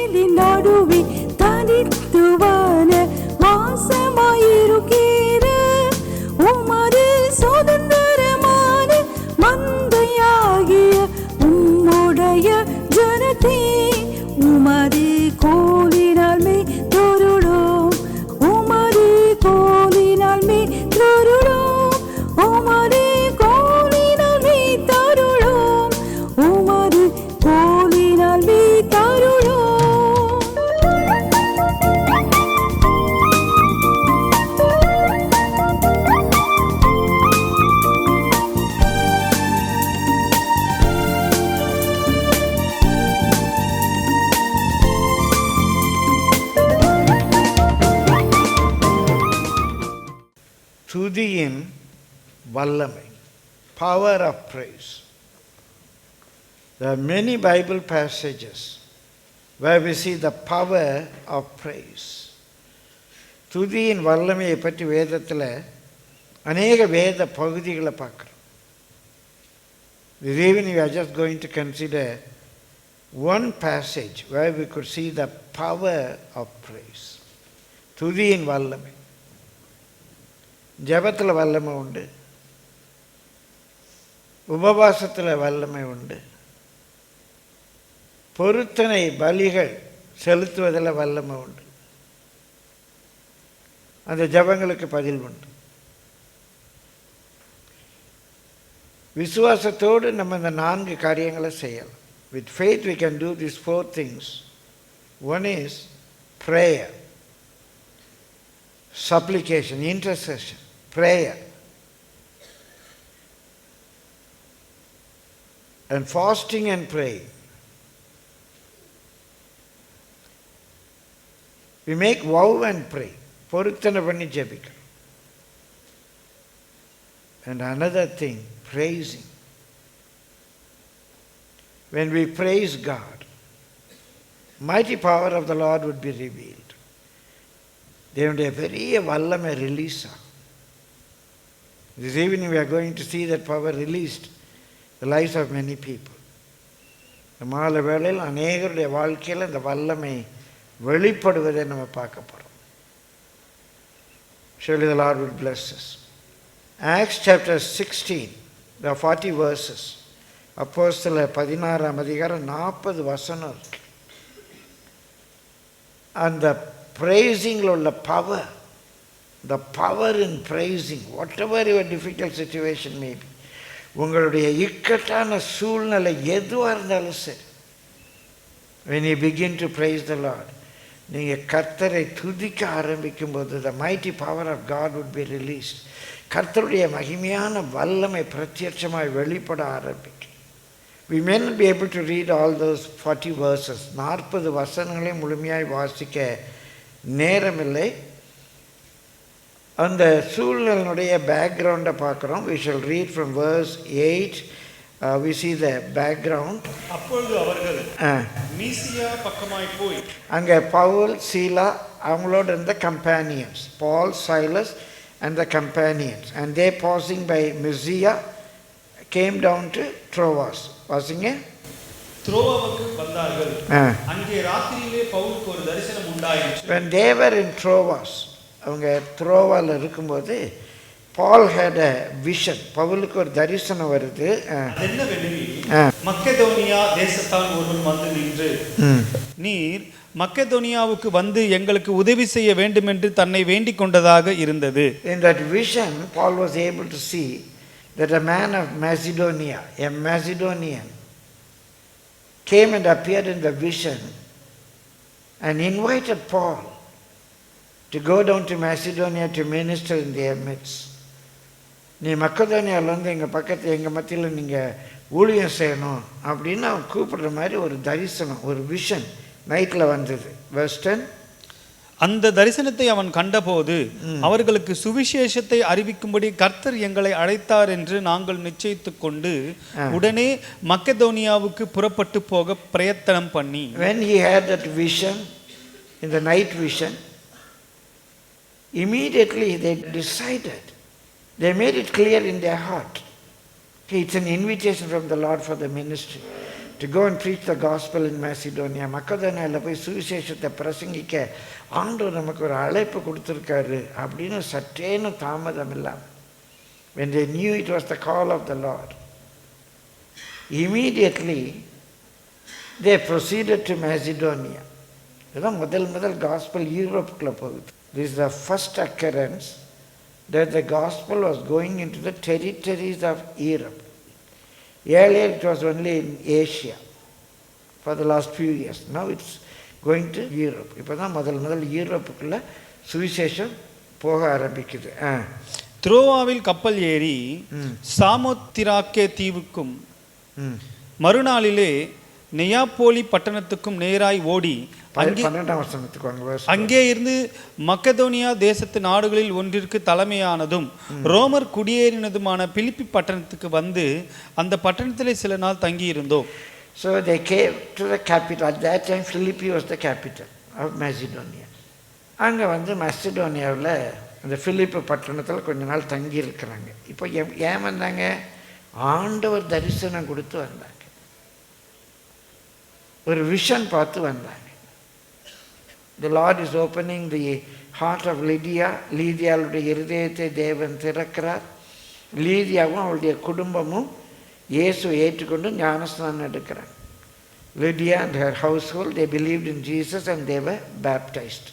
கோவிலின் நடுவே தனித்துவான வாசமாயிருக்கிற உமது சுதந்திரமான மந்தையாகிய உம்முடைய ஜனத்தே உமது கோலினால் மே தொருளோம், உமது கோலினால் மே தொருளோம், உமது கோலினால் மே தருளோம், உமது கோலினால் மே தருளோம். துதியின் வல்லமை, power of praise. There are many Bible passages where we see the power of praise. துதியின் வல்லமையை பற்றி வேதத்தில் அநேக வேத பகுதிகளை பார்க்குறோம். This evening we are just going to consider one passage where we could see the power of praise. துதியின் வல்லமை. ஜெபத்தில் வல்லமை உண்டு, உபவாசத்தில் வல்லமை உண்டு, பொருத்தனை பலிகள் செலுத்துவதில் வல்லமை உண்டு, அந்த ஜெபங்களுக்கு பதில் உண்டு. விசுவாசத்தோடு நம்ம இந்த 4 காரியங்களை செய்யலாம். With faith we can do these 4 things. One is prayer, supplication, intercession, prayer, and fasting and praying. We make vow and pray. பொருத்தனை பண்ணி ஜெபிக்கிறோம். And another thing, praising. When we praise God, mighty power of the Lord would be revealed. தேவனுடைய பெரிய வல்லமை release ஆகும். This evening we are going to see that power released the lives of many people. இந்த மாலை வேளையில் அநேகருடைய வாழ்க்கையில் இந்த வல்லமை வெளிப்படுவதை நம்ம பார்க்க போகிறோம். Surely the Lord will bless us. Acts chapter 16, there are 40 verses. அப்போஸ்தலர் 16ஆம் அதிகாரம் 40 வசனம் இருக்கு. அந்த praising உள்ள power, the power in praising, whatever your difficult situation may be, உங்களுடைய இக்கட்டான சூழ்நிலை எதுவாக இருந்தாலும் சரி, when you begin to praise the Lord, நீங்கள் கர்த்தரை துதிக்க ஆரம்பிக்கும் போது the mighty power of God would be released. கர்த்தருடைய மகிமையான வல்லமை பிரத்யட்சமாய் வெளிப்பட ஆரம்பிக்கும். We may not be able to read all those 40 verses. 40 வசனங்களை முழுமையாய் வாசிக்க நேரமில்லை. அந்த சூழ்நிலையினுடைய பேக்ரவுண்டை பார்க்குறோம். We shall read from verse 8. We see the background. அப்பொழுது அவர்கள் மீசியா பக்கமாய் போய் அங்கே பவுல், சீலா அவங்களோட இருந்த companions, Paul, Silas and the companions, and they passing by Mysia came down to Troas. வாசிங்க. த்ரோவாவுக்கு வந்தார்கள். அங்கே ராத்திரியிலே பவுலுக்கு ஒரு தரிசனம் உண்டாயிற்று. When they were in Troas, அவங்க த்ரோவால இருக்கும்போது Paul had a vision. பவுலுக்கு ஒரு தரிசனம் வருது. என்னவெனில் மக்கெதோனியா தேசத்தான் ஒருவன் வந்து நின்று, நீர் மக்கெதோனியாவுக்கு வந்து எங்களுக்கு உதவி செய்ய வேண்டும் என்று தன்னை வேண்டிக் கொண்டதாக இருந்தது. In that vision Paul was able to see that a man of Macedonia, a Macedonian, came and appeared in the vision and invited Paul to go down to Macedonia to minister in their midst. நீ மக்கெதோனியாவிலேருந்து எங்கள் பக்கத்து எங்கள் மத்தியில் நீங்கள் ஊழியம் செய்யணும் அப்படின்னு அவன் கூப்பிடுற மாதிரி ஒரு தரிசனம், ஒரு விஷன் நைட்டில் வந்தது. Verse 10. அந்த தரிசனத்தை அவன் கண்டபோது அவர்களுக்கு சுவிசேஷத்தை அறிவிக்கும்படி கர்த்தர் எங்களை அழைத்தார் என்று நாங்கள் நிச்சயித்துக் கொண்டு உடனே மக்கெதோனியாவுக்கு புறப்பட்டு போக பிரயத்தனம் பண்ணி. When he had that vision, in the night vision, immediately they decided, they made it clear in their heart, it's an invitation from the Lord for the ministry. to go and preach the gospel in Macedonia. மக்கதோனியாவில் போய் சுவிசேஷத்தை பிரசங்கிக்க ஆண்டவர் நமக்கு ஒரு அழைப்பு கொடுத்துருக்காரு அப்படின்னு சற்றேன்னு தாமதம் இல்லாமல், when they knew it was the call of the Lord, immediately they proceeded to Macedonia. இதுதான் முதல் gospel யூரோப்புக்குள்ள போகுது. This is the first occurrence that the gospel was going into the territories of Europe. Earlier it was only in Asia for the last few years. Now it's going to Europe. இப்போ தான் முதல் யூரோப்புக்குள்ள சுவிசேஷம் போக ஆரம்பிக்குது. துரோவாவில் கப்பல் ஏறி சாமோத்திராக்கே தீவுக்கும் மறுநாளிலே நெயாப்போலி பட்டணத்துக்கும் நேராய் ஓடி அங்கே இருந்து மக்கதோனியா தேசத்து நாடுகளில் ஒன்றிற்கு தலைமையானதும் ரோமர் குடியேறினதுமான பிலிப்பி பட்டணத்துக்கு வந்து அந்த பட்டணத்திலே சில நாள் தங்கியிருந்தோம். So they came to the capital. At that time Philippi was the capital of Macedonia. அங்கே வந்து மெசடோனியாவில் அந்த பிலிப்பு பட்டணத்தில் கொஞ்ச நாள் தங்கி இருக்கிறாங்க. இப்போ ஏன் வந்தாங்க? ஆண்டவர் தரிசனம் கொடுத்து வந்தாங்க, ஒரு விஷன் பார்த்து வந்தாங்க. The Lord is opening the heart of Lydia. லீதியாளுடைய இருதயத்தை தேவன் திறக்கிறார். லீதியாவும் அவளுடைய குடும்பமும் இயேசு ஏற்றுக்கொண்டு ஞானஸ்நானம் எடுக்கிறாங்க. Lydia and her household, they believed in Jesus and they were baptized.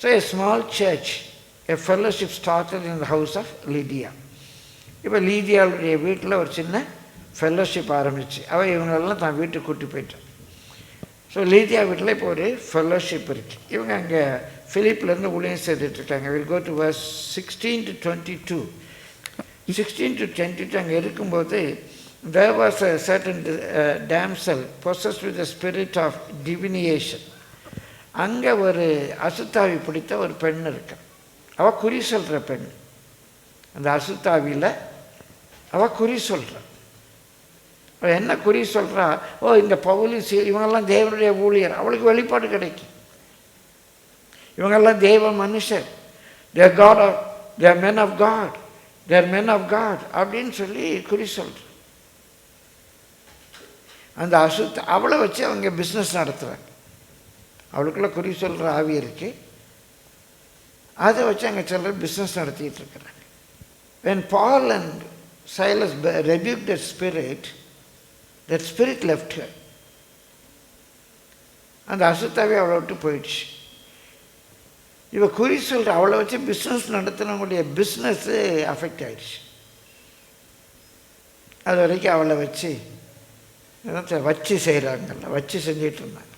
So a small church, a fellowship started in the house of Lydia. இப்போ லீதியாளுடைய வீட்டில் ஒரு சின்ன ஃபெல்லோஷிப் ஆரம்பிச்சு. அவள் இவங்களெல்லாம் தான் வீட்டுக்கு கூட்டி போயிட்டான். ஸோ லீதியா வீட்டில் இப்போ ஒரு ஃபெல்லோஷிப் இருக்குது. இவங்க அங்கே ஃபிலிப்லேருந்து ஊழியம் செய்துட்ருக்காங்க. Will go to verse 16 to 22. 16 to 22 அங்கே இருக்கும்போது there was a certain damsel possessed with the spirit of divination. அங்கே ஒரு அசுத்தாவி பிடித்த ஒரு பெண் இருக்கா. அவள் குறி சொல்கிற பெண். அந்த அசுத்தாவியில் அவள் குறி சொல்கிறா. என்ன குறி சொல்கிறா? ஓ, இந்த பவுலி இவங்கெல்லாம் தேவனுடைய ஊழியர். அவளுக்கு வெளிப்பாடு கிடைக்கும். இவங்கெல்லாம் தேவ மனுஷர். Their God of their men of God, their men of God அப்படின்னு சொல்லி குறி சொல்கிற அந்த அவளை வச்சு அவங்க பிஸ்னஸ் நடத்துகிறாங்க. அவளுக்குள்ள குறி சொல்கிற ஆவி இருக்குது. அதை வச்சு அங்கே சிலர் பிஸ்னஸ் நடத்திட்டு இருக்கிறாங்க. When Paul and Silas rebuked that spirit left her. அந்த அசுத்தாவே அவளை விட்டு போயிடுச்சு. இவ குறி சொல்கிற அவளை வச்சு பிஸ்னஸ் நடத்தினவங்களுடைய பிஸ்னஸ்ஸு அஃபெக்ட் ஆயிடுச்சு. அது வரைக்கும் அவளை வச்சு செய்கிறாங்கல்ல, வச்சு செஞ்சிட்டு இருந்தாங்க.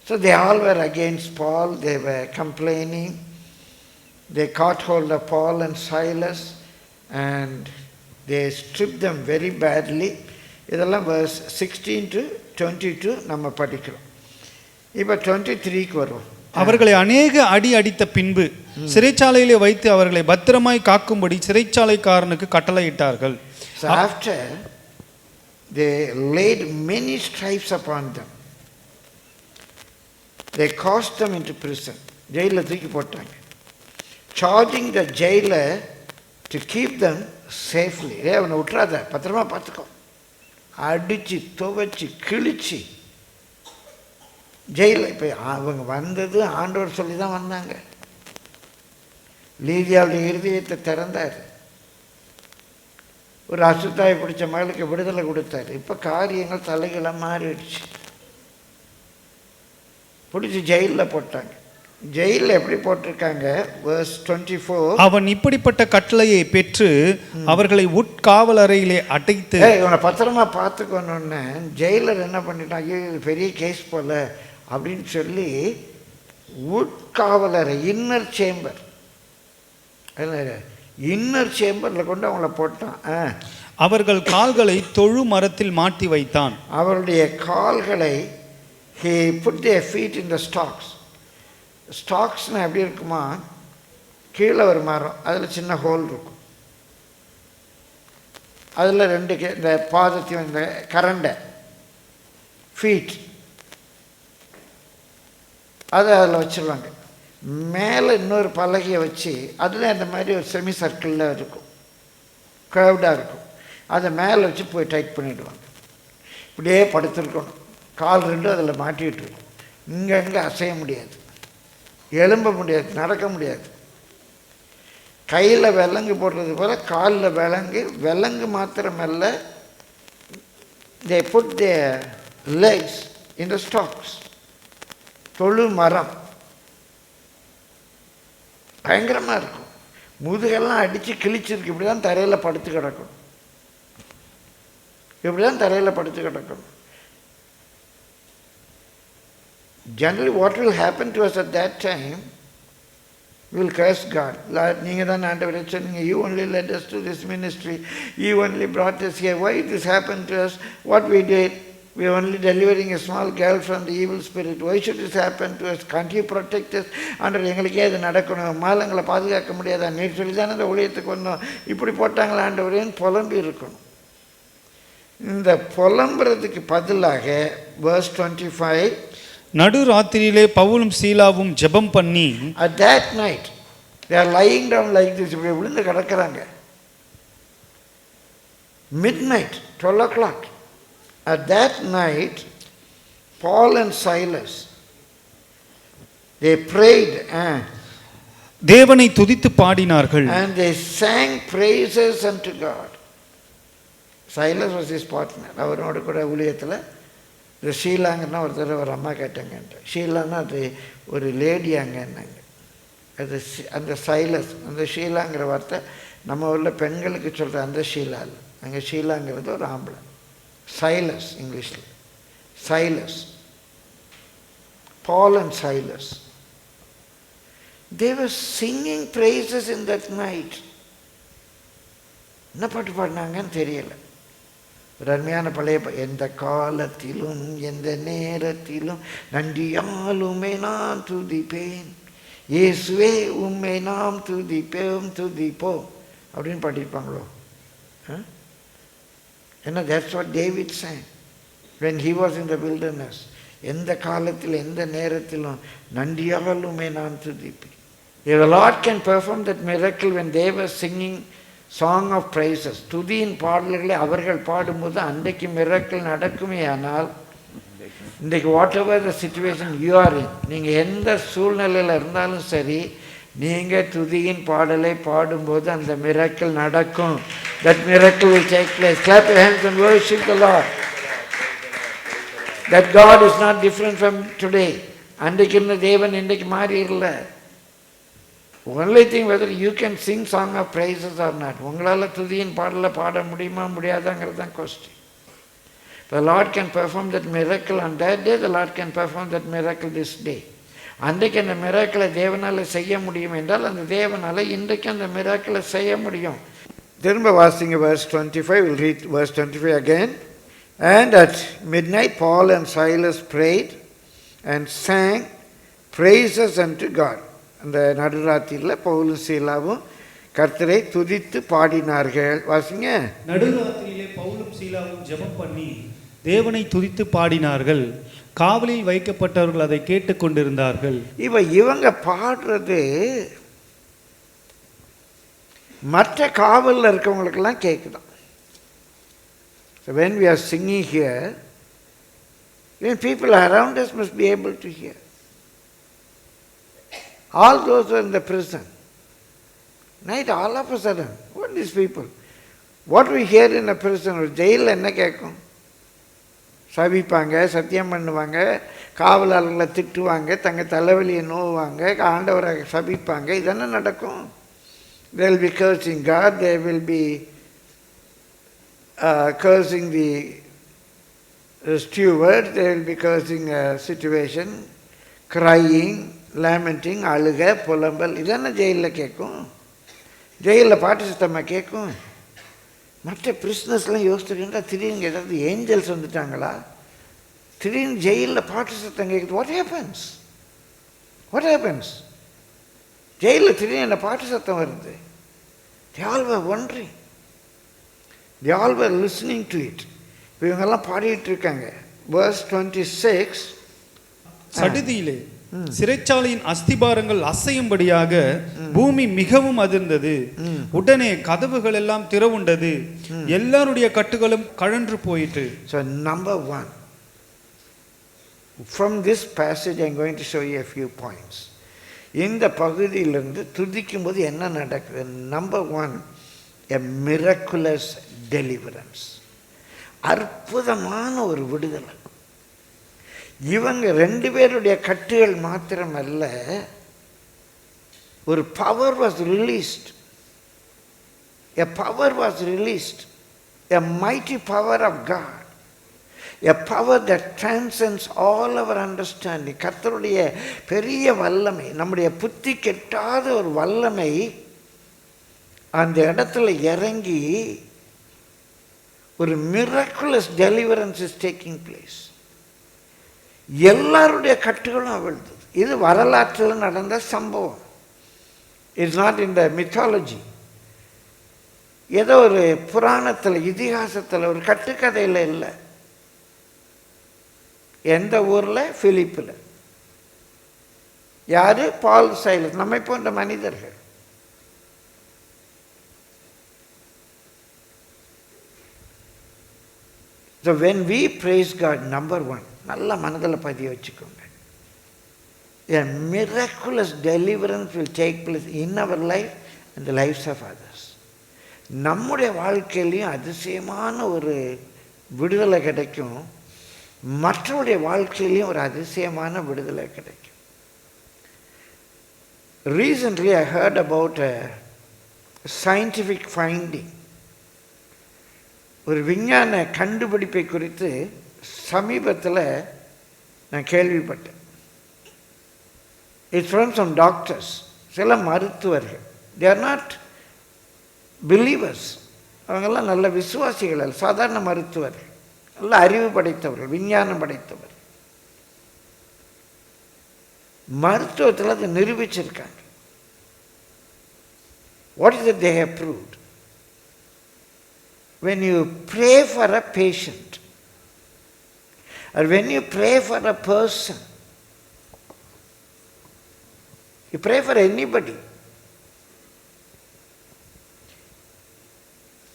So they all were against Paul. They were complaining. They caught hold of Paul and Silas and they stripped them very badly. இதெல்லாம் verse 16 to 22 நம்ம படிக்கிறோம். இப்போ 23க்கு வருவோம். அவர்களை அநேக அடி அடித்த பின்பு சிறைச்சாலையிலே வைத்து அவர்களை பத்திரமாய் காக்கும்படி சிறைச்சாலைக்காரனுக்கு கட்டளையிட்டார்கள். So after they laid many stripes upon them, they cast them into prison. ஜெயிலில் தூக்கி போட்டாங்க. Charging the jailer to keep them safely. அவனை விட்டுறாத, பத்திரமா பார்த்துக்கோ. அடித்து துவைச்சி கிழிச்சு ஜெயிலில். இப்போ அவங்க வந்தது ஆண்டவர் சொல்லி தான் வந்தாங்க. லீதியாவுடைய இருதயத்தை திறந்தார். ஒரு அசுத்தாய் பிடிச்ச மகளுக்கு விடுதலை கொடுத்தாரு. இப்போ காரியங்கள் தலைகளாக மாறிடுச்சு. பிடிச்சி ஜெயிலில் போட்டாங்க. ஜெயிலில் எப்படி போட்டிருக்காங்க? verse 24. அவன் இப்படிப்பட்ட கட்டளையை பெற்று அவர்களை உட்காவலறையிலே அடைத்து இவனை பத்திரமா பார்த்துக்கணுன்னு ஜெயிலர் என்ன பண்ணிட்டான்? ஐயோ பெரிய கேஸ் போல அப்படின்னு சொல்லி உட்காவலறை, இன்னர் சேம்பர், இன்னர் சேம்பரில் கொண்டு அவங்கள போட்டான். அவர்கள் கால்களை தொழு மரத்தில் மாட்டி வைத்தான். அவருடைய கால்களை he put their feet in the stocks. ஸ்டாக்ஸ்னால் எப்படி இருக்குமா? கீழே ஒரு மரம், அதில் சின்ன ஹோல் இருக்கும். அதில் ரெண்டு இந்த பாதத்தையும் இந்த கரண்டை ஃபீட் அதை அதில் வச்சுருவாங்க. மேலே இன்னொரு பலகையை வச்சு அதில் அந்த மாதிரி ஒரு செமி சர்க்கிளில் இருக்கும், கர்வ்டாக இருக்கும். அதை மேலே வச்சு போய் டைட் பண்ணிவிடுவாங்க. இப்படியே படுத்துருக்கணும், கால் ரெண்டும் அதில் மாட்டிகிட்டு இருக்கும், இங்கே அசைய முடியாது, எழும்ப முடியாது, நடக்க முடியாது. கையில் விலங்கு போடுறது போல் காலில் விலங்கு மாத்திரமல்ல, they put their legs in the stocks. தொழு மரம் பயங்கரமாக இருக்கும், முதுகெல்லாம் அடித்து கிழிச்சிருக்கு. இப்படி தான் தரையில் படுத்து கிடக்கணும், இப்படி தான் தரையில் படுத்து கிடக்கணும். Generally what will happen to us at that time, we will curse God. Lord, நீங்கள் தான் ஆண்டவரே சொன்னீங்க, you only led us to this ministry, you only brought us here, why this happened to us, what we did, we are only delivering a small girl from the evil spirit, why should this happen to us, can't you protect us, ஆண்டவர் எங்களுக்கே இது நடக்கணும், மாலங்களை பாதுகாக்க முடியாதா, நீர் சொல்லி தானே இந்த ஊழியத்துக்கு வந்தோம், இப்படி போட்டாங்களா ஆண்டவரேன்னு புலம்பி இருக்கணும். இந்த புலம்புறதுக்கு பதிலாக verse 25, நடு ராத்திரியிலே பவுலும் சீலாவும் ஜெபம் பண்ணி, at that night they are lying down like this, இப்படி விழுந்து கிடக்கிறாங்க. Midnight, 12 o'clock. At that night, Paul and Silas, they prayed தேவனை துதித்து பாடினார்கள், and they sang praises unto God. Silas was his partner. அவரோட கூட ஊழியத்தில் இந்த ஷீலாங்கன்னா ஒருத்தர் ஒரு அம்மா கேட்டாங்கன்ட்டு, ஷீலான்னா அது ஒரு லேடி அங்கன்னாங்க. அது அந்த சைலஸ், அந்த ஷீலாங்கிற வார்த்தை நம்ம ஊரில் பெண்களுக்கு சொல்கிற அந்த ஷீலா இல்லை, அங்கே ஷீலாங்கிறது ஒரு ஆம்பளை. சைலஸ் இங்கிலீஷில், Silas, Paul and Silas, they were singing praises in that night. என்ன பாட்டு பாடினாங்கன்னு தெரியல. ஒரு அருமையான பழைய எந்த காலத்திலும் எந்த நேரத்திலும் நன்றியாலுமே நான் துதிப்பேன், இயேசுவே உம்மை நாம் துதிப்போம் துதிப்போம் அப்படின்னு பாடியிருப்பாங்களோ என்ன? that's what David sang when he was in the wilderness. எந்த காலத்தில் எந்த நேரத்திலும் நன்றியாலுமே நான் துதிப்பேன். If the Lord can perform that miracle when they were singing song of praises, துதியின் பாடல்களை அவர்கள் பாடும்போது அன்றைக்கு மிராக்கிள் நடக்குமே. ஆனால் இன்றைக்கு whatever the situation you are in, நீங்கள் எந்த சூழ்நிலையில் இருந்தாலும் சரி, நீங்கள் துதியின் பாடலை பாடும்போது அந்த மிராக்கிள் நடக்கும். That miracle will take place. Clap your hands and worship the Lord. That God is not different from today. அன்றைக்கு இருந்த தேவன் இன்றைக்கு மாறி இல்லை. Only thing whether you can sing song of praises or not. உங்களால் துதியின் பாடலை பாட முடியுமா முடியாதாங்கிறது தான் question. The Lord can perform that miracle on that day, the Lord can perform that miracle this day. அன்றைக்கு அந்த மிராக்கிளை தேவனால் செய்ய முடியும் என்றால் அந்த தேவனால் இன்றைக்கு அந்த மிராக்கிளை செய்ய முடியும். திரும்ப வாசிங்க verse 25, we'll read verse 25 again. And at midnight Paul and Silas prayed and sang praises unto God. அந்த நடுராத்திரியில் பவுலும் சீலாவும் கர்த்தரை துதித்து பாடினார்கள். வாசிங்க. நடுராத்திரியிலே பவுலும் சீலாவும் ஜெபம் பண்ணி தேவனை துதித்து பாடினார்கள், காவலில் வைக்கப்பட்டவர்கள் அதை கேட்டுக்கொண்டிருந்தார்கள். இவங்க பாடுறது மற்ற காவலில் இருக்கவங்களுக்கெல்லாம் கேட்குதான். So when we are singing here, even people around us must be able to hear. All those who are in the prison, night all of a sudden, what are these people? What we hear in a prison, ஒரு ஜெயிலில் என்ன கேட்கும்? சபிப்பாங்க, சத்தியம் பண்ணுவாங்க, காவலாளர்களை திட்டுவாங்க, தங்கள் தலைவலியை நோவாங்க, ஆண்டவரை சபிப்பாங்க. இதென்ன நடக்கும்? They will be cursing God, they will be cursing the steward, they will be cursing a situation, crying, lamenting, அழுக, புலம்பல். இதென்ன ஜெயிலில் கேட்கும்? ஜெயிலில் பாட்டு சத்தமாக கேட்கும்? மற்ற பிரிஸ்னஸ்லாம் யோசிச்சுருந்தா திடீர்னு ஏதாவது ஏஞ்சல்ஸ் வந்துட்டாங்களா? திடீர்னு ஜெயிலில் பாட்டு சத்தம் கேட்குது. What happens? What happens? ஜெயிலில் திடீர்னு என்ன பாட்டு சத்தம் வருது? They all were wondering. They all were listening to it. இவங்கெல்லாம் பாடிட்டு இருக்காங்க. Verse 26, சடுதியிலே சிறைச்சாலையின் அஸ்திபாரங்கள் அசையும்படியாக பூமி மிகவும் அதிர்ந்தது. உடனே கதவுகள் எல்லாம் திறவுண்டது, எல்லாருடைய கட்டுகளும் கழன்று போயிற்று. So number one, from this passage I'm going to show you a few points. இந்த பகுதியிலிருந்து துதிக்கும் போது என்ன நடக்குது? Number one, a miraculous deliverance. அற்புதமான ஒரு விடுதலை. இவங்க ரெண்டு பேருடைய கட்டுகள் மாத்திரமல்ல, ஒரு power was released. A power was released, a mighty power of God, a power that transcends all our understanding. கர்த்தருடைய பெரிய வல்லமை, நம்முடைய புத்தி கெட்டாத ஒரு வல்லமை அந்த இடத்துல இறங்கி ஒரு miraculous deliverance is taking place. எல்லாருடைய கட்டுகளும் அவிழ்ந்தது. இது வரலாற்றில் நடந்த சம்பவம். It's not in the mythology. ஏதோ ஒரு புராணத்தில், இதிகாசத்தில், ஒரு கட்டுக்கதையில் இல்லை. எந்த ஊரில்? பிலிப்பில். யாரு? பால் சைலஸ். நம்மை போன்ற மனிதர்கள். So when we praise God, number one, நல்ல மனதில் பதிய வச்சுக்கோங்க, a miraculous deliverance will take place in our life and the lives of others. நம்முடைய வாழ்க்கையிலையும் அதிசயமான ஒரு விடுதலை கிடைக்கும், மற்றவருடைய வாழ்க்கையிலையும் ஒரு அதிசயமான விடுதலை கிடைக்கும். Recently I heard about a scientific finding. ஒரு விஞ்ஞான கண்டுபிடிப்பை குறித்து சமீபத்தில் நான் கேள்விப்பட்டேன். It's from some doctors. சில மருத்துவர்கள், தே ஆர் நாட் பிலீவர்ஸ். அவங்கெல்லாம் நல்ல விசுவாசிகள் அல்ல, சாதாரண மருத்துவர்கள், நல்ல அறிவு படைத்தவர்கள், விஞ்ஞானம் படைத்தவர்கள். மருத்துவத்தில் அதை நிரூபிச்சிருக்காங்க. What is that they have proved? When you pray for a patient, or when you pray for a person, you pray for anybody.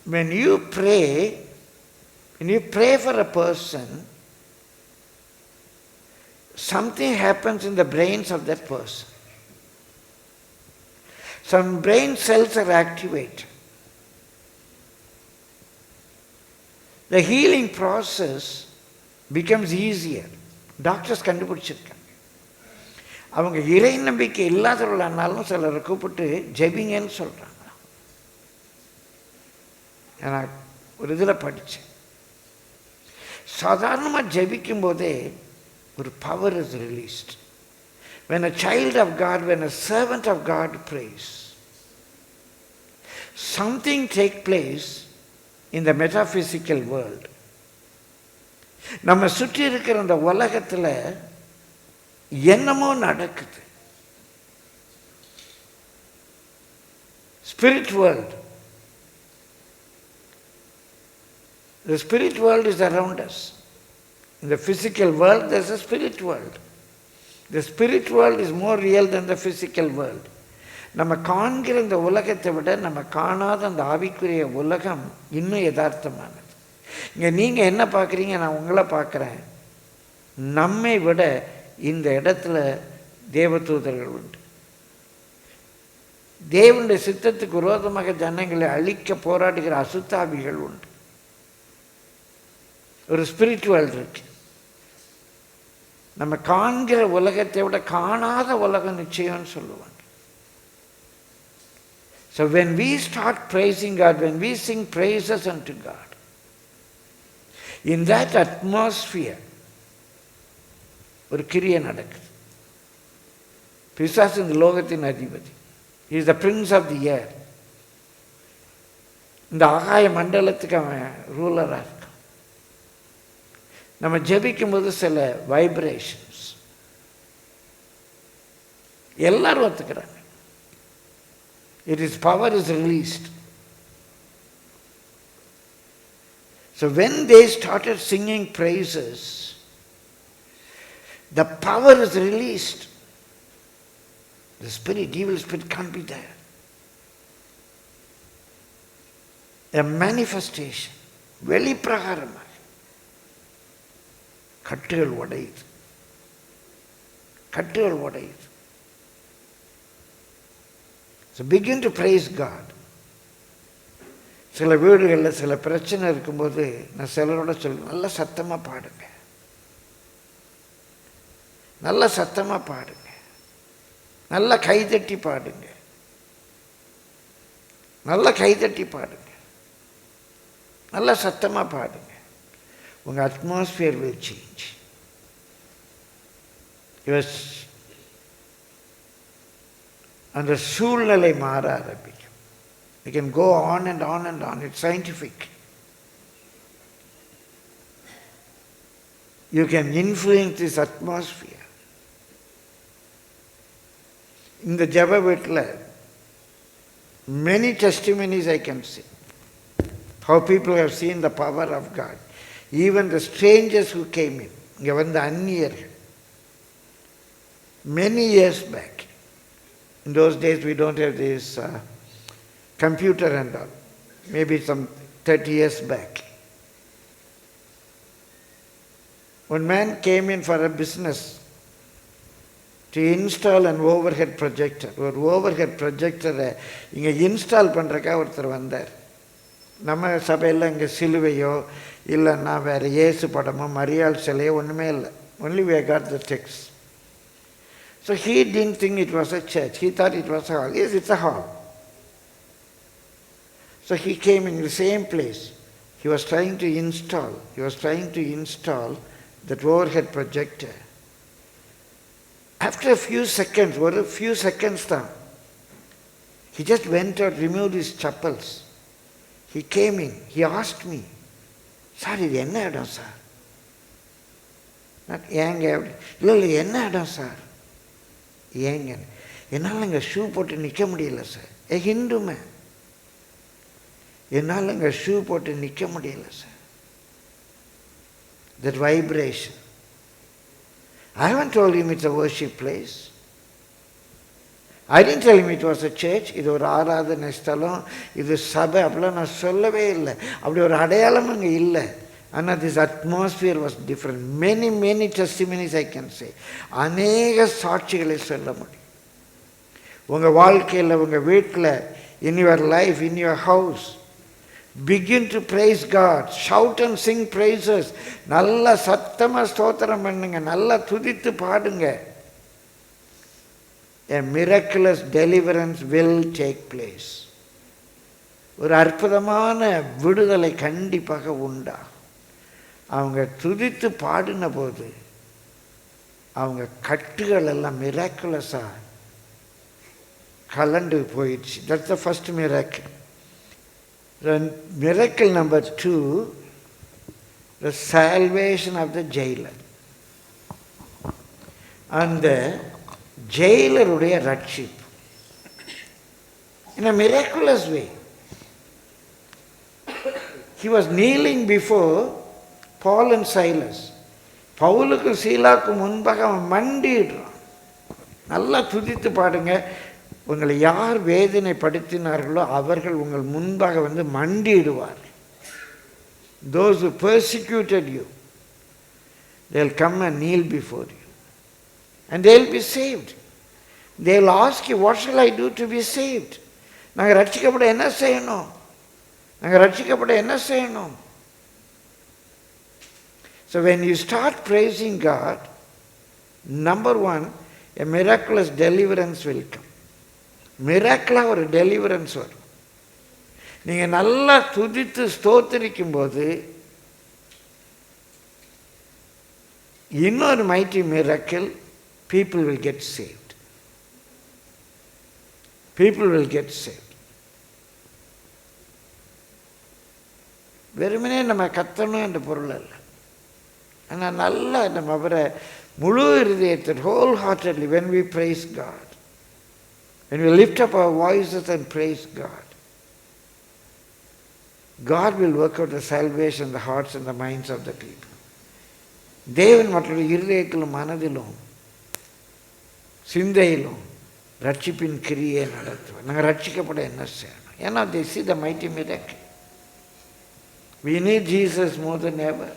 When you pray for a person, something happens in the brains of that person. Some brain cells are activated. The healing process becomes easier. Doctors கண்டுபிடிச்சிருக்காங்க. அவங்க இறை நம்பிக்கை இல்லாதவர்களானாலும் சிலரை கூப்பிட்டு ஜெபிங்கன்னு சொல்கிறாங்க. நான் ஒரு இதில் படித்தேன், சாதாரணமாக ஜெபிக்கும் போதே ஒரு power is released. When a child of God, when a servant of God prays, something takes place in the metaphysical world. நம்ம சுற்றி இருக்கிற அந்த உலகத்தில் என்னமோ நடக்குது. Spirit world. The spirit world is around us. In the physical world, there's a spirit world. The spirit world is more real than the physical world. நம்ம காண்கிற இந்த உலகத்தை விட நம்ம காணாத அந்த ஆவிக்குரிய உலகம் இன்னும் யதார்த்தமானது. இங்கே நீங்கள் என்ன பார்க்குறீங்க, நான் உங்களை பார்க்குறேன். நம்மை விட இந்த இடத்துல தேவதூதர்கள் உண்டு. தேவனுடைய சித்தத்துக்கு விரோதமாக ஜனங்களை அழிக்க போராடுகிற அசுத்தாவிகள் உண்டு. ஒரு ஸ்பிரிச்சுவல் இருக்கு. நம்ம காண்கிற உலகத்தை விட காணாத உலகம் நிச்சயம்னு சொல்லுவாங்க. So when we start praising God, when we sing praises unto God, in that atmosphere ஒரு கிரியை நடக்குது. பிசாசு இந்த லோகத்தின் அதிபதி. He is the prince of the air. இந்த ஆகாய மண்டலத்துக்கு அவன் ரூலராக இருக்கான். நம்ம ஜெபிக்கும் போது சில வைப்ரேஷன்ஸ் எல்லாரும் ஒத்துக்கிறாங்க. His power is released. So when they started singing praises, the power is released. The spirit, evil spirit can't be there. A manifestation. வெளிப்பிரகாரமாக கட்டுகள் உடையுது. கட்டுகள் உடையுது. So begin to praise God. சில வீடுகளில் சில பிரச்சனை இருக்கும்போது நான் சிலரோட சொல்லுவேன், நல்ல சத்தமாக பாடுங்க, நல்ல சத்தமாக பாடுங்க, நல்ல கைதட்டி பாடுங்க, நல்ல கைதட்டி பாடுங்க, நல்ல சத்தமாக பாடுங்க. உங்கள் அட்மாஸ்பியர் will change. அந்த சூழ்நிலை மாற ஆரம்பிக்கும். You can go on and on and on. It's scientific. You can influence this atmosphere. இந்த ஜெப வீட்டில் many testimonies I can see. How people have seen the power of God. Even the strangers who came in. இங்கே வந்த அந்நியர்கள். Many years back. In those days we don't have this computer and all. Maybe some 30 years back. One man came in for a business to install an overhead projector. ஒரு overhead projector இங்கே install பண்ணுறக்கா ஒருத்தர் வந்தார். நம்ம சபையில் இங்கே சிலுவையோ இல்லைன்னா வேறு இயேசு படமோ மரியாள் சிலையோ ஒன்றுமே இல்லை. Only we got the text. So he didn't think it was a church. He thought it was a hall. Yes, it's a hall. So he came in the same place. He was trying to install that overhead projector. After a few seconds, he just went out, removed his chappals. He came in. He asked me, "Sir, இது என்ன இடம் sir?" ஏங்க இல்லை என்ன இடம் sir? ஏங்க என்னால் இங்கே ஷூ போட்டு நிற்க முடியல சார். ஹிந்துமே என்னால் இங்கே ஷூ போட்டு நிற்க முடியல sir. That vibration. I haven't told him it's a worship place. I didn't tell him it was a church. இது ஒரு ஆராதனை ஸ்தலம், இது சபை, அப்படிலாம் நான் சொல்லவே இல்லை. அப்படி ஒரு அடையாளம் அங்கே இல்லை. ஆனால் this atmosphere was different. Many testimonies I can say. அநேக சாட்சிகளை சொல்ல முடியும். உங்கள் வாழ்க்கையில், உங்கள் வீட்டில், in your life, in your house, begin to praise God. Shout and sing praises. நல்லா சத்தமாக ஸ்தோத்திரம் பண்ணுங்க, நல்லா துதித்து பாடுங்க. A miraculous deliverance will take place. ஒரு அற்புதமான விடுதலை கண்டிப்பாக உண்டாகும். அவங்க துதித்து பாடின போது அவங்க கட்டுகள் எல்லாம் மிராக்குலஸாக கலண்டு போயிடுச்சு. That's the first miracle. The miracle number 2, the salvation of the jailer. அந்த ஜெயிலருடைய ரட்சிப்பு. In a miraculous way. He was kneeling before Paul and Silas. பவுலுக்கு சீலாக்கு முன்பாக அவன் மண்டிடுறான். நல்லா துதித்து பாடுங்க. உங்களை யார் வேதனைப்படுத்தினார்களோ அவர்கள் உங்கள் முன்பாக வந்து மண்டிடுவார். Those who persecuted you, they'll come and kneel before you. And they'll be saved. They'll ask you, what shall I do to be saved? நாங்கள் ரட்சிக்கப்பட என்ன செய்யணும்? நாங்கள் ரட்சிக்கப்பட என்ன செய்யணும்? So when you start praising God, number 1, a miraculous deliverance will come. மிராக்கிளாக ஒரு deliverance வரும். நீங்கள் நல்லா துதித்து ஸ்தோத்திரிக்கும் போது இன்னொரு mighty miracle, people will get saved. People will get saved. வெறுமனே நம்ம கத்தணும் என்ற பொருள் அல்ல. ஆனால் நல்லா நம்ம அவரை முழு இருதயத்தில் whole heartedly when we praise God, when we lift up our voices and praise God, God will work out the salvation in the hearts and the minds of the people. தேவன் மற்றொரு இருதயத்திலும் மனதிலும் சிந்தையிலும் ரட்சிப்பின் கிரியை நடத்துவார். நாங்கள் ரட்சிக்கப்பட என்ன செய்யணும்? ஏன்னா they see the mighty miracle. We need Jesus more than ever.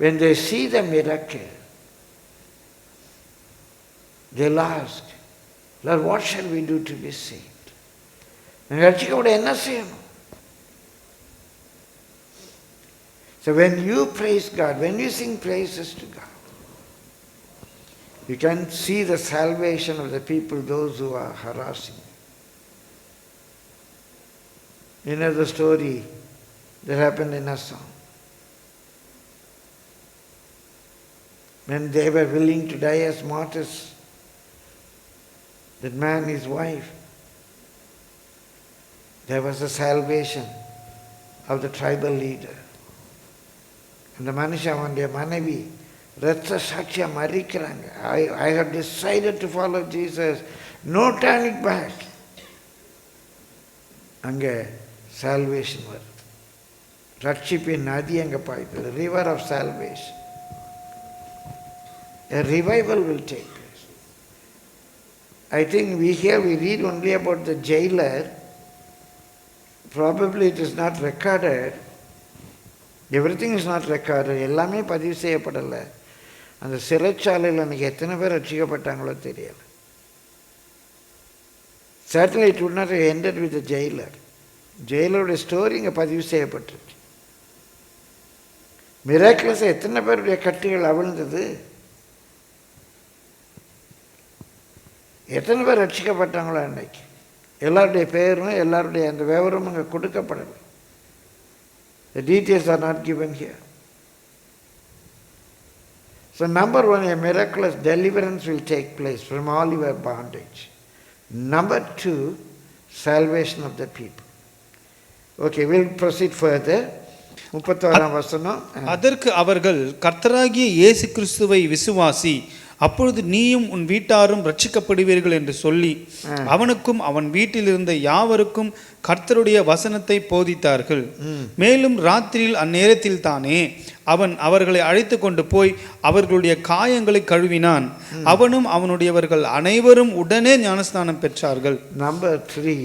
When they see the miracle, they'll ask, Lord, what shall we do to be saved? நாங்கள் ரட்சிக்கப்பட என்ன செய்யணும்? So when you praise God, when you sing praises to God, you can see the salvation of the people, those who are harassing. You know the story that happened in Assam. When they were willing to die as martyrs, that man, his wife, there was a salvation of the tribal leader. அந்த மனுஷன் அவனுடைய மனைவி இரத்த சாட்சியாக மறிக்கிறாங்க. I have decided to follow Jesus. No turning back. அங்கே salvation வருது. ரட்சிப்பின் நதி அங்கே பாய்கிறது. River of salvation. A revival will take place. I think we read only about the jailer. Probably it is not recorded. Everything is not recorded. எல்லாமே பதிவு செய்யப்படலை. அந்த சிறைச்சாலையில் அன்றைக்கி எத்தனை பேர் ரட்சிக்கப்பட்டாங்களோ தெரியலை. Certainly it would not have ended with the jailer. ஜெயிலருடைய story இங்கே பதிவு செய்யப்பட்டிருக்கு. மிராக்கிளஸாக எத்தனை பேருடைய கட்டுகள் அவிழ்ந்தது, எத்தனை பேர் ரட்சிக்கப்பட்டாங்களோ அன்னைக்கு. எல்லாருடைய பேரும் எல்லாருடைய அந்த விவரமும் அங்கே கொடுக்கப்படலை. The details are not given here. So number one, a miraculous deliverance will take place from all your bondage. Number two, salvation of the people. Okay, we'll proceed further. 31 வசனம். அதற்கு அவர்கள், கர்த்தராகிய இயேசு கிறிஸ்துவை விசுவாசி, அப்பொழுது நீயும் உன் வீட்டாரும் ரட்சிக்கப்படுவீர்கள் என்று சொல்லி அவனுக்கும் அவன் வீட்டில் இருந்த யாவருக்கும் கர்த்தருடைய வசனத்தை போதித்தார்கள். மேலும் ராத்திரியில் அந்நேரத்தில் தானே அவன் அவர்களை அழைத்து கொண்டு போய் அவர்களுடைய காயங்களை கழுவினான். அவனும் அவனுடையவர்கள் அனைவரும் உடனே ஞானஸ்நானம் பெற்றார்கள். Number 3,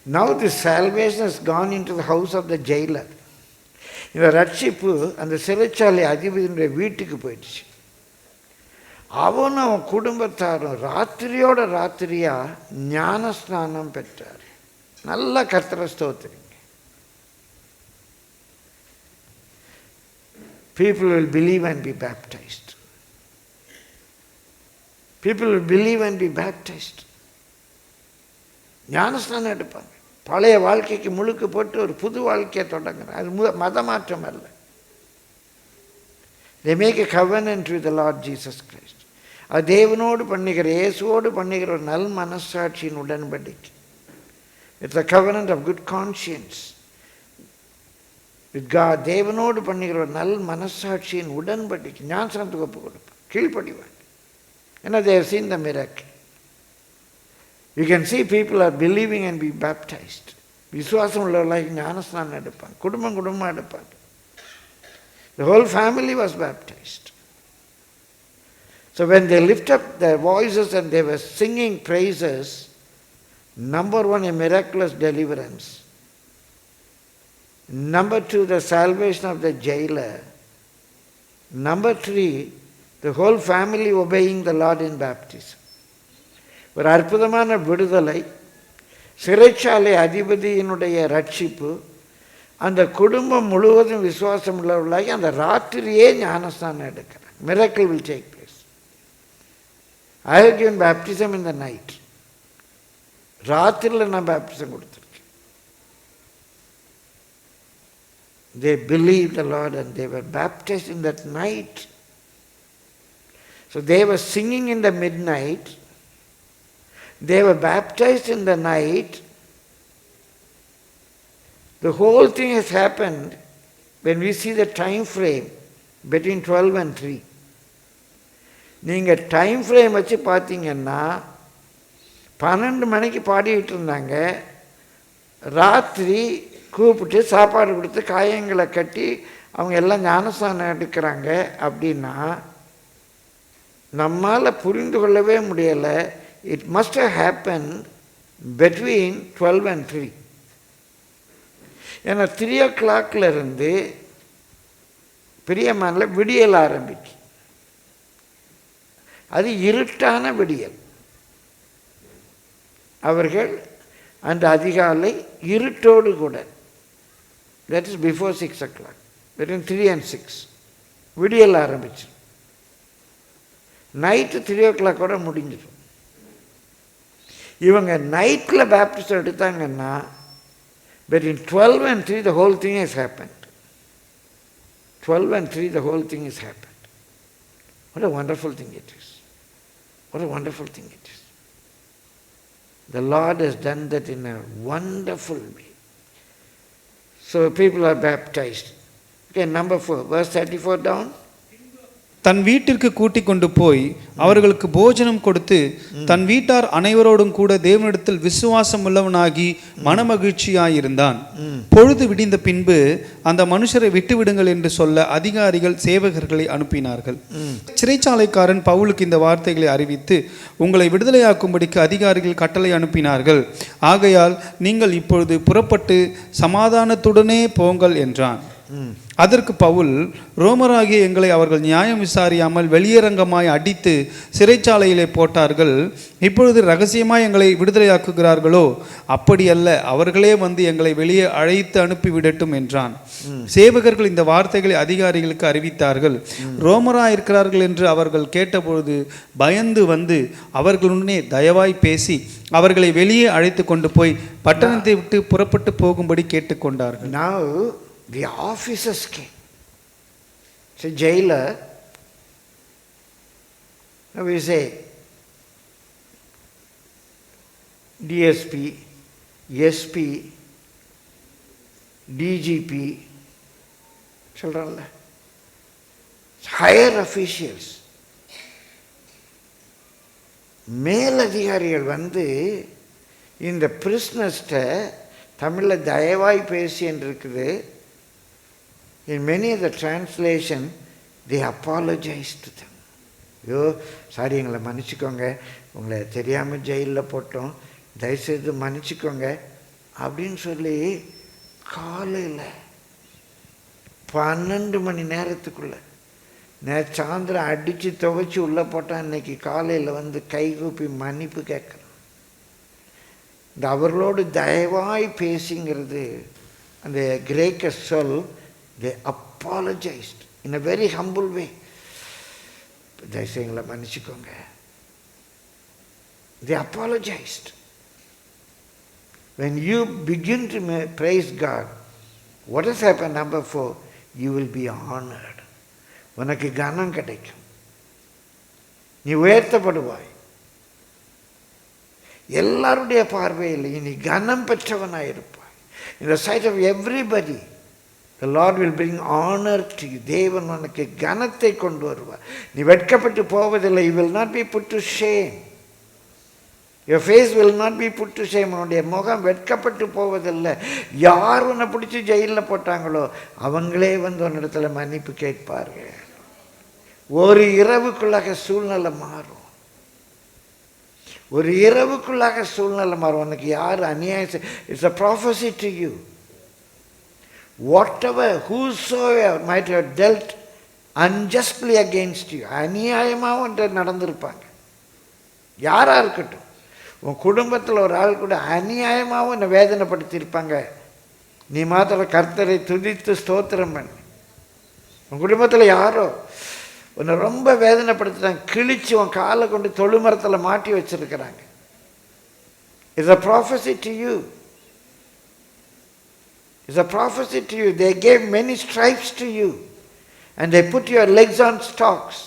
now the salvation has gone into the house of the jailer. இந்த ரட்சிப்பு அந்த சிறைச்சாலை அதிபதியினுடைய வீட்டுக்கு போயிடுச்சு. அவனும் அவன் குடும்பத்தாரும் ராத்திரியோட ராத்திரியா ஞானஸ்நானம் பெற்றார். நல்ல கர்த்தரை ஸ்தோத்திரிங்க. People will believe and be baptized. People will believe and be baptized. ஞானஸ்நானம் எடுப்பாங்க. பழைய வாழ்க்கைக்கு முழுக்க போட்டு ஒரு புது வாழ்க்கையை தொடங்குறாங்க. அது மத மாற்றம் அல்ல. They make a covenant with the Lord Jesus Christ. அது தேவனோடு பண்ணுகிற, இயேசுவோடு பண்ணுகிற ஒரு நல் மனசாட்சியின் உடன்படிக்கை. It's a covenant of good conscience with God. தேவனோடு பண்ணுகிற ஒரு நல் மனசாட்சியின் உடன்படிக்கை. ஞானஸ்நானத்துக்கு ஒப்பு கொடுப்பாங்க, கீழ்ப்படிவாங்க. ஏன்னா they have seen the miracle. You can see people are believing and be baptized. விசுவாசம் உள்ளவர்களாக ஞானஸ்நானம் எடுப்பாங்க, குடும்பம் குடும்பமாக எடுப்பாங்க. The whole family was baptized. So when they lift up their voices and they were singing praises, number one, a miraculous deliverance. Number two, the salvation of the jailer. Number three, the whole family obeying the Lord in baptism. ஒரு அற்புதமான விடுதலை, சிறைச்சாலை அதிபதியினுடைய ரட்சிப்பு, அந்த குடும்பம் முழுவதும் விசுவாசம் உள்ளவர்களாகி அந்த ராத்திரியே ஞானஸ்நானம் எடுக்கிறாங்க. Miracle will take place. I have given baptism in the night. ராத்திரியில் நான் பேப்டிசம் கொடுத்துருக்கேன். They believed the Lord and they were baptized in that night. So they were singing in the midnight. They were baptized in the night. The whole thing has happened when we see the time frame between 12 and 3. நீங்கள் time frame வச்சு பார்த்தீங்கன்னா 12 மணிக்கு பாடிக்கிட்டு இருந்தாங்க. ராத்திரி கூப்பிட்டு சாப்பாடு கொடுத்து காயங்களை கட்டி அவங்க எல்லாம் ஞானஸ்நானம் எடுக்கிறாங்க. அப்படின்னா நம்மால் புரிந்து கொள்ளவே முடியலை. It must have happen between 12 and 3. ஏன்னா 3 o'clock இருந்து பிரியமானில் விடியல் ஆரம்பிக்கும். அது இருட்டான விடியல். அவர்கள் அந்த அதிகாலை இருட்டோடு கூட, that is before 6 o'clock, between 3 and 6 விடியல் ஆரம்பிச்சு. நைட்டு 3 o'clock கூட முடிஞ்சிடும். இவங்க நைட்டில் பேப்டிஸ்ட் எடுத்தாங்கன்னா between 12 and 3 the whole thing has happened. 12 and 3 the whole thing has happened. What a wonderful thing it is. What a wonderful thing it is. The Lord has done that in a wonderful way. So people are baptized. Okay, number 4, verse 34 down. தன் வீட்டிற்கு கூட்டிக் கொண்டு போய் அவர்களுக்கு போஜனம் கொடுத்து தன் வீட்டார் அனைவரோடும் கூட தேவனிடத்தில் விசுவாசம் உள்ளவனாகி மனமகிழ்ச்சியாயிருந்தான். பொழுது விடிந்த பின்பு அந்த மனுஷரை விட்டுவிடுங்கள் என்று சொல்ல அதிகாரிகள் சேவகர்களை அனுப்பினார்கள். சிறைச்சாலைக்காரன் பவுலுக்கு இந்த வார்த்தைகளை அறிவித்து உங்களை விடுதலையாக்கும்படிக்கு அதிகாரிகள் கட்டளை அனுப்பினார்கள். ஆகையால் நீங்கள் இப்பொழுது புறப்பட்டு சமாதானத்துடனே போங்கள் என்றான். அதற்கு பவுல், ரோமராகிய எங்களை அவர்கள் நியாயம் விசாரியாமல் வெளியரங்கமாய் அடித்து சிறைச்சாலையிலே போட்டார்கள். இப்பொழுது ரகசியமாய் எங்களை விடுதலையாக்குகிறார்களோ? அப்படியல்ல, அவர்களே வந்து எங்களை வெளியே அழைத்து அனுப்பிவிடட்டும் என்றான். சேவகர்கள் இந்த வார்த்தைகளை அதிகாரிகளுக்கு அறிவித்தார்கள். ரோமராயிருக்கிறார்கள் என்று அவர்கள் கேட்டபொழுது பயந்து வந்து அவர்களுடனே தயவாய் பேசி அவர்களை வெளியே அழைத்து கொண்டு போய் பட்டணத்தை விட்டு புறப்பட்டு போகும்படி கேட்டுக்கொண்டார்கள். Now the officers came. So jailer, now we say DSP, SP, DGP, children, higher officials, மேல் அதிகாரிகள் வந்து இந்த பிரிஸ்னர்ஸ்ட தமிழில் தயவாய் பேசி என்று இருக்குது. In many of the translation, they apologized to them. ஐயோ சாரி, எங்களை மன்னிச்சிக்கோங்க, உங்களை தெரியாமல் ஜெயிலில் போட்டோம், தயவுசெய்து மன்னிச்சிக்கோங்க அப்படின்னு சொல்லி காலையில் 12 மணி நேரத்துக்குள்ளே சாயந்தரம் அடித்து துவைச்சி உள்ளே போட்டால் இன்னைக்கு காலையில் வந்து கைகூப்பி மன்னிப்பு கேட்குறோம். இந்த அவர்களோடு தயவாய் பேசிங்கிறது அந்த கிரேக்க சொல். They apologized in a very humble way. தயவுசெய்து மன்னிச்சுக்கோங்க. They apologized. When you begin to praise God, what has happened? Number 4, you will be honored. உனக்கு கனம் கிடைக்கும், நீ உயர்த்தப்படுவாய். எல்லாருடைய பார்வையில் நீ கனம் பெற்றவனாயிருப்பாய். In the sight of everybody, the Lord will bring honor to you. தேவன் உனக்கு கனத்தை கொண்டு வருவார். நீ வெட்கப்பட்டு போவதில்லை. You will not be put to shame. Your face will not be put to shame. உன்னுடைய முகம் வெட்கப்பட்டு போவதில்லை. யார் உன்னை பிடிச்சி ஜெயிலில் போட்டாங்களோ அவங்களே வந்து உன்னிடத்துல மன்னிப்பு கேட்பார்கள். ஒரு இரவுக்குள்ளாக சூழ்நிலை மாறும். ஒரு இரவுக்குள்ளாக சூழ்நிலை மாறும். உனக்கு யார் அநியாயம், it's a prophecy to you. Whatever, whosoever might have dealt unjustly against you, அநியாயமாக ஒன்று நடந்திருப்பாங்க. யாராக இருக்கட்டும், உன் குடும்பத்தில் ஒரு ஆள் கூட அநியாயமாக உன்னை வேதனைப்படுத்தியிருப்பாங்க. நீ மாத்திரம் கர்த்தரை துதித்து ஸ்தோத்திரம் பண்ணு. உன் குடும்பத்தில் யாரோ உன்னை ரொம்ப வேதனைப்படுத்துகிறாங்க, கிழிச்சு உன் காலை கொண்டு தொழுமரத்தில் மாட்டி வச்சிருக்கிறாங்க. It's a prophecy to you. It's a prophecy to you. They gave many stripes to you and they put your legs on stocks.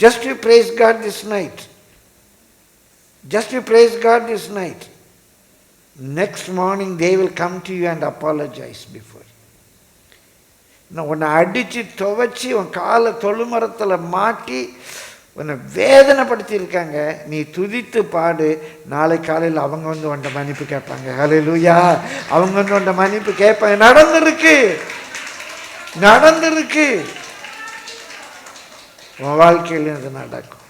Just to praise God this night. Just to praise God this night. Next morning they will come to you and apologize before you. நான் உன்னை அடித்து துவைச்சி உன் காலை தொழுமரத்தில் மாட்டி உன்னை வேதனைப்படுத்தியிருக்காங்க. நீ துதித்து பாடு. நாளை காலையில் அவங்க வந்து உன்னை மன்னிப்பு கேட்பாங்க. ஹல்லேலூயா. அவங்க வந்து உன்னை மன்னிப்பு கேட்பாங்க. நடந்திருக்கு, நடந்திருக்கு. உன் வாழ்க்கையிலும் அது நடக்கும்.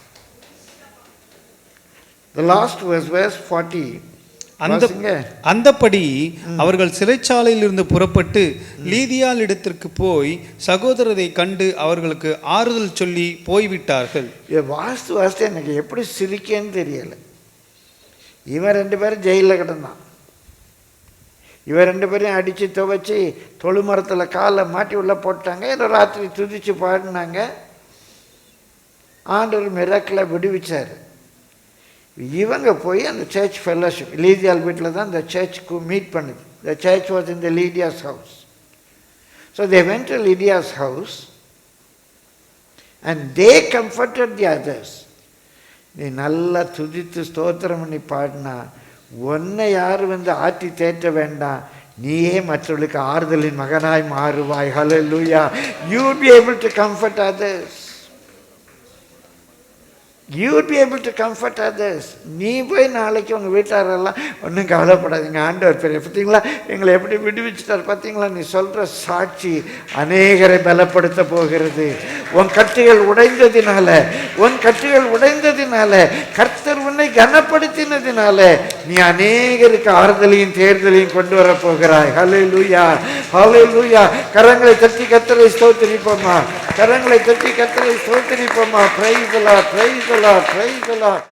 The last verse 40. அந்தப்படி அவர்கள் சிறைச்சாலையில் இருந்து புறப்பட்டு லீதியாள் இடத்திற்கு போய் சகோதரரை கண்டு அவர்களுக்கு ஆறுதல் சொல்லி போய்விட்டார்கள். வாஸ்து எனக்கு எப்படி சிரிக்கன்னு தெரியல. இவன் 2 பேரும் ஜெயிலில் கிடந்தான். இவன் 2 பேரையும் அடித்து துவைச்சி தொழுமரத்தில் காலை மாட்டி உள்ள போட்டாங்க. ராத்திரி துதிச்சு பாடினாங்க. ஆண்டவர் மிராக்கில் விடுவிச்சார். இவங்க போய் அந்த சர்ச் ஃபெல்லோஷிப், லீதியாள் வீட்டில் தான் இந்த சர்ச்சுக்கு மீட் பண்ணுது. The church was in the Lydia's house. So they went to Lydia's house and they comforted the others. நீ நல்லா துதித்து ஸ்தோத்திரம் பண்ணி பாடினா உன்னை யாரும் ஆட்டி தேற்ற வேண்டாம், நீயே மற்றவர்களுக்கு ஆறுதலின் மகனாய் மாறுவாய். ஹல்லேலூயா. You will be able to comfort others. You would be able to comfort others. நீ போய் நாளைக்கு உங்கள் வீட்டாரெல்லாம் ஒன்றும் கவலைப்படாதீங்க, ஆண்டவர் பெரிய பார்த்தீங்களா எங்களை எப்படி விடுவிச்சிட்டார் பார்த்தீங்களா, நீ சொல்கிற சாட்சி அநேகரை பலப்படுத்த போகிறது. உன் கட்டுகள் உடைந்ததினால கர்த்தர் உன்னை கனப்படுத்தினதினால நீ அநேகருக்கு ஆறுதலையும் தேர்தலையும் கொண்டு வர போகிறாய். ஹல்லேலூயா, ஹல்லேலூயா. கரங்களை தட்டி கர்த்தரை ஸ்தோத்திரிப்போமா, கரங்களை தட்டி கர்த்தரை ஸ்தோத்திரிப்போமா. Praise the lord, praise the lord, praise the Lord.